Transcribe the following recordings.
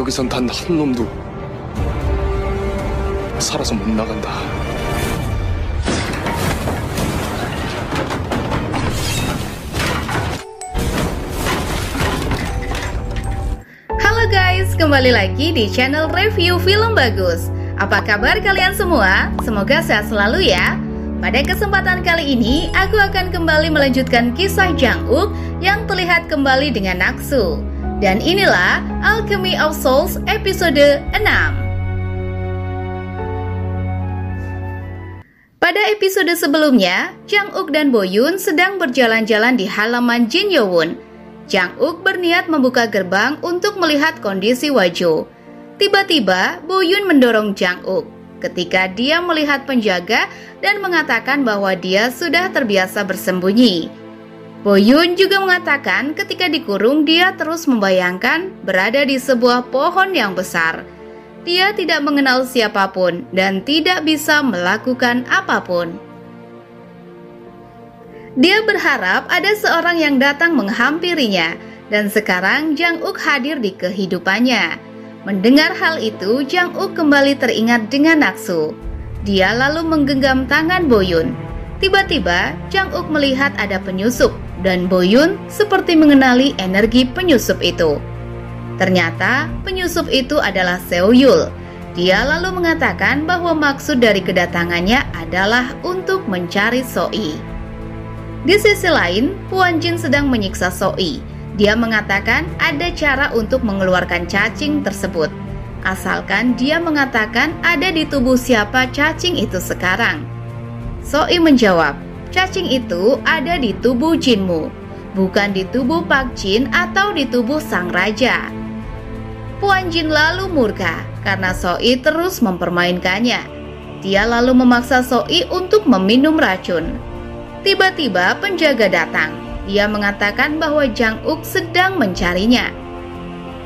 여기선 단 한 놈도 살아서 못 나간다. Halo guys, kembali lagi di channel review film bagus. Apa kabar kalian semua? Semoga sehat selalu ya. Pada kesempatan kali ini, aku akan kembali melanjutkan kisah Jang Uk yang terlihat kembali dengan Naksu. Dan inilah Alchemy of Souls episode 6. Pada episode sebelumnya, Jang Uk dan Boyun sedang berjalan-jalan di halaman Jin Yowon. Jang Uk berniat membuka gerbang untuk melihat kondisi Wajo. Tiba-tiba, Boyun mendorong Jang Uk ketika dia melihat penjaga dan mengatakan bahwa dia sudah terbiasa bersembunyi. Boyun juga mengatakan ketika dikurung dia terus membayangkan berada di sebuah pohon yang besar. Dia tidak mengenal siapapun dan tidak bisa melakukan apapun. Dia berharap ada seorang yang datang menghampirinya, dan sekarang Jang Uk hadir di kehidupannya. Mendengar hal itu, Jang Uk kembali teringat dengan Naksu. Dia lalu menggenggam tangan Boyun. Tiba-tiba, Jang Uk melihat ada penyusup, dan Boyun seperti mengenali energi penyusup itu. Ternyata, penyusup itu adalah Seoyul. Dia lalu mengatakan bahwa maksud dari kedatangannya adalah untuk mencari Soi. Di sisi lain, Puan Jin sedang menyiksa Soi. Dia mengatakan ada cara untuk mengeluarkan cacing tersebut, asalkan dia mengatakan ada di tubuh siapa cacing itu sekarang. Soi menjawab, cacing itu ada di tubuh Jinmu, bukan di tubuh Pak Jin atau di tubuh sang raja. Puan Jin lalu murka karena Soi terus mempermainkannya. Dia lalu memaksa Soi untuk meminum racun. Tiba-tiba penjaga datang. Dia mengatakan bahwa Jang Uk sedang mencarinya.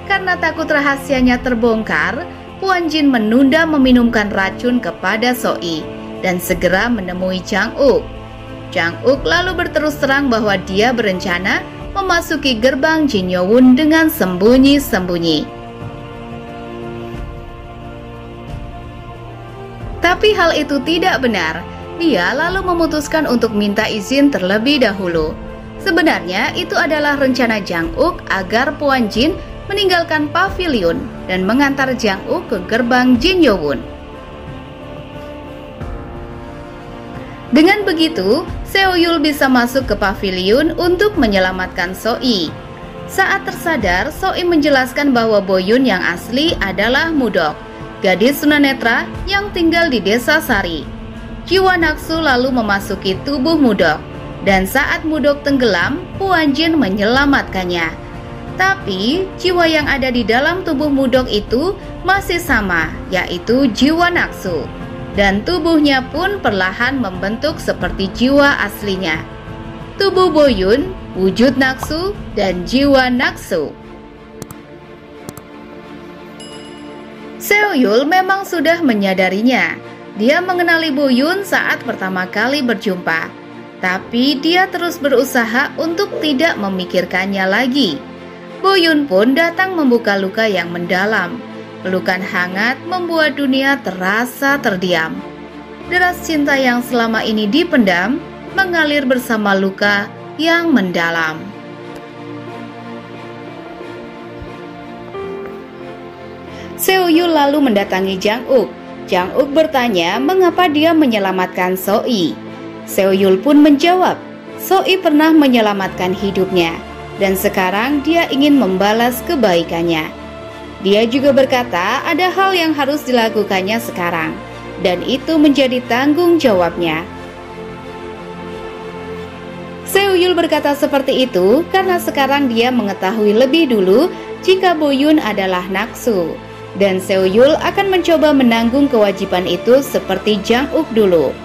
Karena takut rahasianya terbongkar, Puan Jin menunda meminumkan racun kepada Soi dan segera menemui Jang Uk. Jang Uk lalu berterus terang bahwa dia berencana memasuki gerbang Jin Yowon dengan sembunyi-sembunyi. Tapi hal itu tidak benar. Dia lalu memutuskan untuk minta izin terlebih dahulu. Sebenarnya itu adalah rencana Jang Uk agar Puan Jin meninggalkan pavilion dan mengantar Jang Uk ke gerbang Jin Yowon. Dengan begitu, Seoyul bisa masuk ke pavilion untuk menyelamatkan Soi. Saat tersadar, Soi menjelaskan bahwa Boyun yang asli adalah Mudok, gadis tunanetra yang tinggal di desa Sari. Jiwa Naksu lalu memasuki tubuh Mudok. Dan saat Mudok tenggelam, Puan Jin menyelamatkannya. Tapi, jiwa yang ada di dalam tubuh Mudok itu masih sama, yaitu jiwa Naksu. Dan tubuhnya pun perlahan membentuk seperti jiwa aslinya. Tubuh Boyun, wujud Naksu, dan jiwa Naksu. Seoyul memang sudah menyadarinya. Dia mengenali Boyun saat pertama kali berjumpa. Tapi dia terus berusaha untuk tidak memikirkannya lagi. Boyun pun datang membuka luka yang mendalam. Pelukan hangat membuat dunia terasa terdiam. Deras cinta yang selama ini dipendam mengalir bersama luka yang mendalam. Seoyul lalu mendatangi Jang Uk. Jang Uk bertanya mengapa dia menyelamatkan Soi. Seoyul pun menjawab, Soi pernah menyelamatkan hidupnya, dan sekarang dia ingin membalas kebaikannya. Dia juga berkata ada hal yang harus dilakukannya sekarang, dan itu menjadi tanggung jawabnya. Seoyul berkata seperti itu karena sekarang dia mengetahui lebih dulu jika Boyun adalah Naksu, dan Seoyul akan mencoba menanggung kewajiban itu seperti Jang Uk dulu.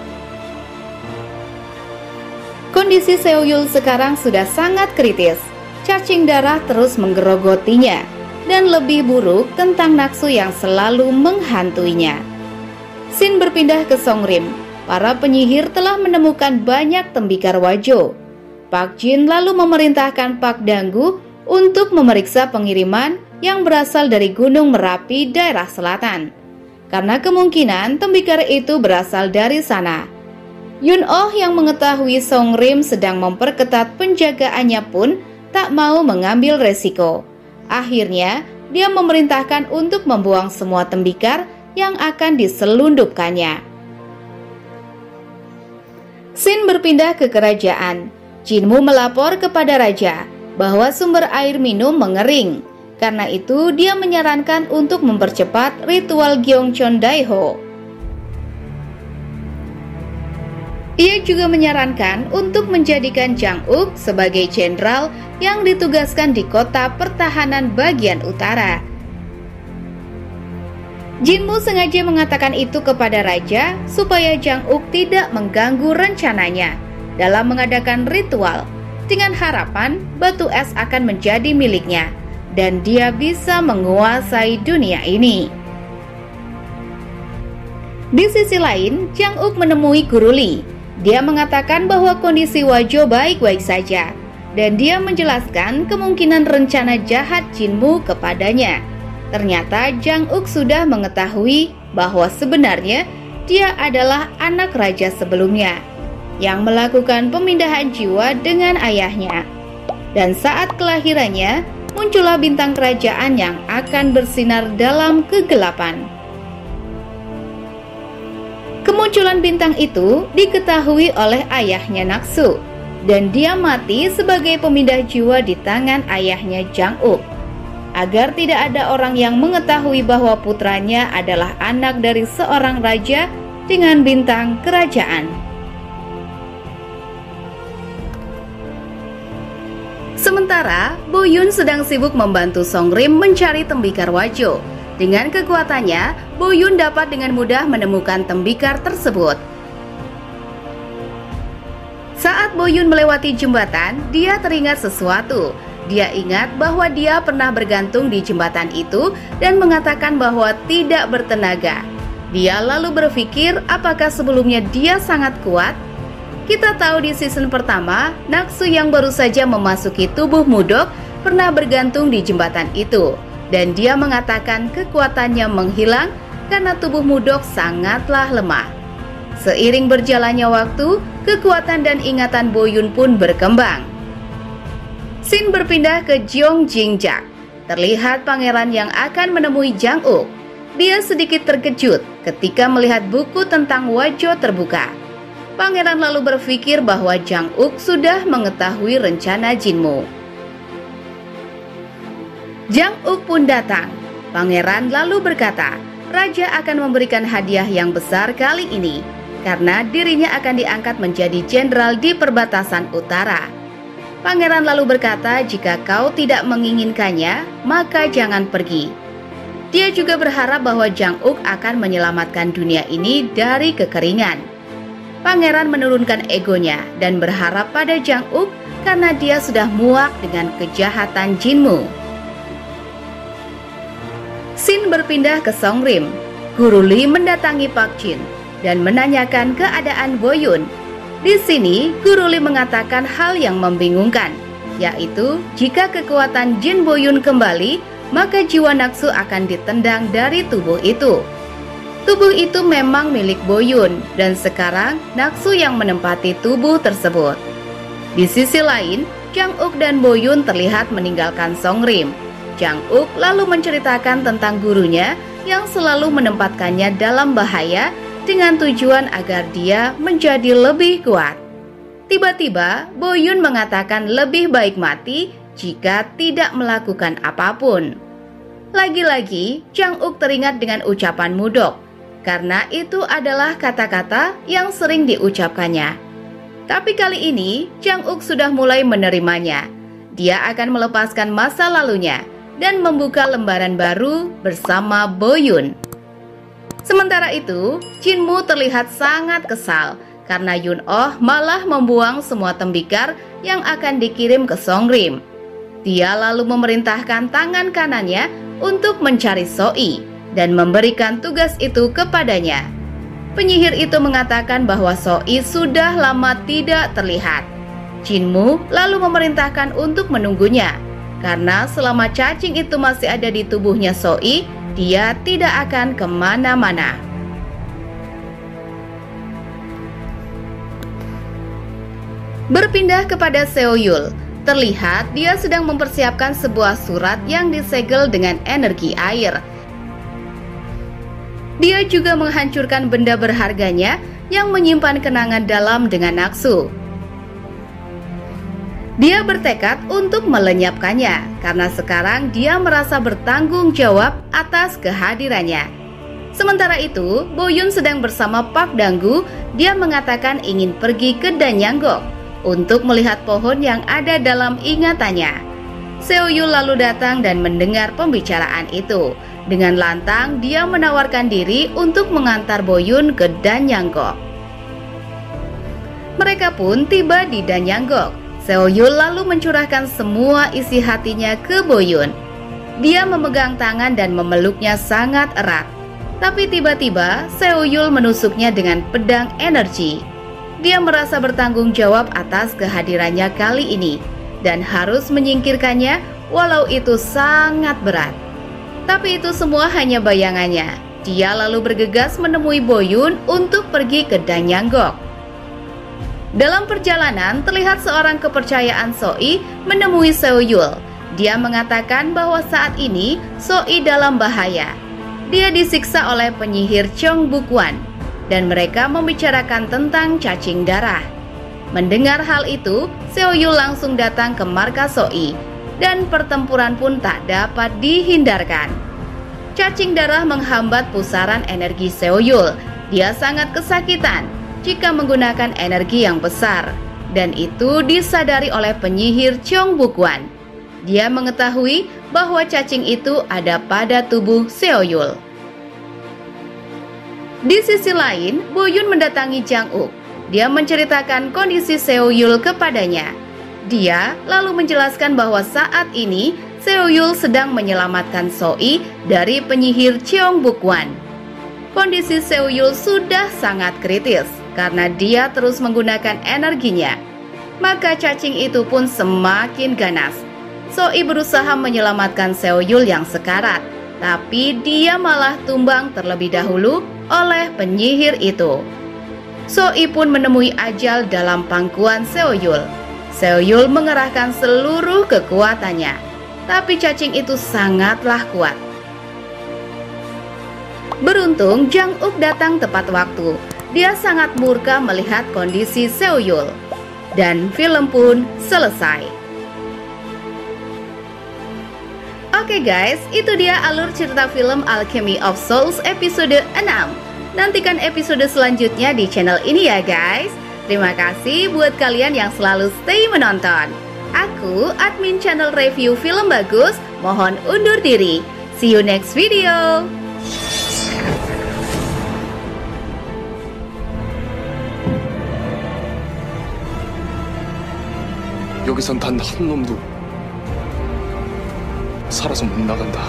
Kondisi Seoyul sekarang sudah sangat kritis. Cacing darah terus menggerogotinya, dan lebih buruk tentang Naksu yang selalu menghantuinya. Scene berpindah ke Songrim. Para penyihir telah menemukan banyak tembikar Wajo. Pak Jin lalu memerintahkan Pak Danggu untuk memeriksa pengiriman yang berasal dari Gunung Merapi daerah selatan. Karena kemungkinan tembikar itu berasal dari sana. Yun-oh yang mengetahui Songrim sedang memperketat penjagaannya pun tak mau mengambil resiko. Akhirnya, dia memerintahkan untuk membuang semua tembikar yang akan diselundupkannya. Sin berpindah ke kerajaan. Jinmu melapor kepada raja bahwa sumber air minum mengering. Karena itu, dia menyarankan untuk mempercepat ritual Gyeongcheon Daeho. Ia juga menyarankan untuk menjadikan Jang Uk sebagai jenderal yang ditugaskan di kota pertahanan bagian utara. Jinmu sengaja mengatakan itu kepada raja supaya Jang Uk tidak mengganggu rencananya dalam mengadakan ritual, dengan harapan batu es akan menjadi miliknya dan dia bisa menguasai dunia ini. Di sisi lain, Jang Uk menemui Guru Li. Dia mengatakan bahwa kondisi Wajo baik-baik saja, dan dia menjelaskan kemungkinan rencana jahat Jinmu kepadanya. Ternyata Jang Uk sudah mengetahui bahwa sebenarnya dia adalah anak raja sebelumnya yang melakukan pemindahan jiwa dengan ayahnya. Dan saat kelahirannya, muncullah bintang kerajaan yang akan bersinar dalam kegelapan. Kemunculan bintang itu diketahui oleh ayahnya Naksu, dan dia mati sebagai pemindah jiwa di tangan ayahnya Jang Uk. Agar tidak ada orang yang mengetahui bahwa putranya adalah anak dari seorang raja dengan bintang kerajaan. Sementara, Boyun sedang sibuk membantu Songrim mencari tembikar Wajo. Dengan kekuatannya, Boyun dapat dengan mudah menemukan tembikar tersebut. Saat Boyun melewati jembatan, dia teringat sesuatu. Dia ingat bahwa dia pernah bergantung di jembatan itu dan mengatakan bahwa tidak bertenaga. Dia lalu berpikir apakah sebelumnya dia sangat kuat? Kita tahu di season pertama, Naksu yang baru saja memasuki tubuh Mudok pernah bergantung di jembatan itu. Dan dia mengatakan kekuatannya menghilang karena tubuh Mudok sangatlah lemah. Seiring berjalannya waktu, kekuatan dan ingatan Boyun pun berkembang. Sin berpindah ke Gyeongjingjak. Terlihat pangeran yang akan menemui Jang Uk. Dia sedikit terkejut ketika melihat buku tentang Wajo terbuka. Pangeran lalu berpikir bahwa Jang Uk sudah mengetahui rencana Jinmu. Jang Uk pun datang. Pangeran lalu berkata, raja akan memberikan hadiah yang besar kali ini karena dirinya akan diangkat menjadi jenderal di perbatasan utara. Pangeran lalu berkata, jika kau tidak menginginkannya, maka jangan pergi. Dia juga berharap bahwa Jang Uk akan menyelamatkan dunia ini dari kekeringan. Pangeran menurunkan egonya dan berharap pada Jang Uk karena dia sudah muak dengan kejahatan Jinmu. Sin berpindah ke Songrim. Guru Li mendatangi Pak Jin dan menanyakan keadaan Boyun. Di sini, Guru Li mengatakan hal yang membingungkan, yaitu jika kekuatan Jin Boyun kembali, maka jiwa Naksu akan ditendang dari tubuh itu. Tubuh itu memang milik Boyun, dan sekarang Naksu yang menempati tubuh tersebut. Di sisi lain, Jang Uk dan Boyun terlihat meninggalkan Songrim. Jang Uk lalu menceritakan tentang gurunya yang selalu menempatkannya dalam bahaya dengan tujuan agar dia menjadi lebih kuat. Tiba-tiba, Boyun mengatakan lebih baik mati jika tidak melakukan apapun. Lagi-lagi, Jang Uk teringat dengan ucapan Mudok, karena itu adalah kata-kata yang sering diucapkannya. Tapi kali ini, Jang Uk sudah mulai menerimanya. Dia akan melepaskan masa lalunya dan membuka lembaran baru bersama Boyun. Sementara itu, Jinmu terlihat sangat kesal karena Yun-oh malah membuang semua tembikar yang akan dikirim ke Songrim. Dia lalu memerintahkan tangan kanannya untuk mencari Soi dan memberikan tugas itu kepadanya. Penyihir itu mengatakan bahwa Soi sudah lama tidak terlihat. Jinmu lalu memerintahkan untuk menunggunya. karena selama cacing itu masih ada di tubuhnya Soi, dia tidak akan kemana-mana. Berpindah kepada Seo-yul, terlihat dia sedang mempersiapkan sebuah surat yang disegel dengan energi air. Dia juga menghancurkan benda berharganya yang menyimpan kenangan dalam dengan nafsu. Dia bertekad untuk melenyapkannya karena sekarang dia merasa bertanggung jawab atas kehadirannya. Sementara itu, Boyun sedang bersama Park Dang-gu. Dia mengatakan ingin pergi ke Danyanggok untuk melihat pohon yang ada dalam ingatannya. Seo-yul lalu datang dan mendengar pembicaraan itu. Dengan lantang, dia menawarkan diri untuk mengantar Boyun ke Danyanggok. Mereka pun tiba di Danyanggok. Seo-yul lalu mencurahkan semua isi hatinya ke Boyun. Dia memegang tangan dan memeluknya sangat erat. Tapi tiba-tiba Seo-yul menusuknya dengan pedang energi. Dia merasa bertanggung jawab atas kehadirannya kali ini dan harus menyingkirkannya walau itu sangat berat. Tapi itu semua hanya bayangannya. Dia lalu bergegas menemui Boyun untuk pergi ke Danyanggok. Dalam perjalanan, terlihat seorang kepercayaan Soi menemui Seo-yul. Dia mengatakan bahwa saat ini Soi dalam bahaya. Dia disiksa oleh penyihir Cheong Bukwan dan mereka membicarakan tentang cacing darah. Mendengar hal itu, Seo-yul langsung datang ke markas Soi dan pertempuran pun tak dapat dihindarkan. Cacing darah menghambat pusaran energi Seo-yul. Dia sangat kesakitan jika menggunakan energi yang besar, dan itu disadari oleh penyihir Cheong Bukwan. Dia mengetahui bahwa cacing itu ada pada tubuh Seo-yul. Di sisi lain, Boyun mendatangi Jang-uk. Dia menceritakan kondisi Seo-yul kepadanya. Dia lalu menjelaskan bahwa saat ini Seo-yul sedang menyelamatkan Soi dari penyihir Cheong Bukwan. Kondisi Seo-yul sudah sangat kritis karena dia terus menggunakan energinya. Maka cacing itu pun semakin ganas. Soi berusaha menyelamatkan Seo-yul yang sekarat, tapi dia malah tumbang terlebih dahulu oleh penyihir itu. Soi pun menemui ajal dalam pangkuan Seo-yul. Seo-yul mengerahkan seluruh kekuatannya, tapi cacing itu sangatlah kuat. Beruntung Jang-uk datang tepat waktu. Dia sangat murka melihat kondisi Seo-yul. Dan film pun selesai. Oke guys, itu dia alur cerita film Alchemy of Souls episode 6. Nantikan episode selanjutnya di channel ini ya guys. Terima kasih buat kalian yang selalu stay menonton. Aku, admin channel review film bagus, mohon undur diri. See you next video. 여기선 단 한 놈도 살아서 못 나간다.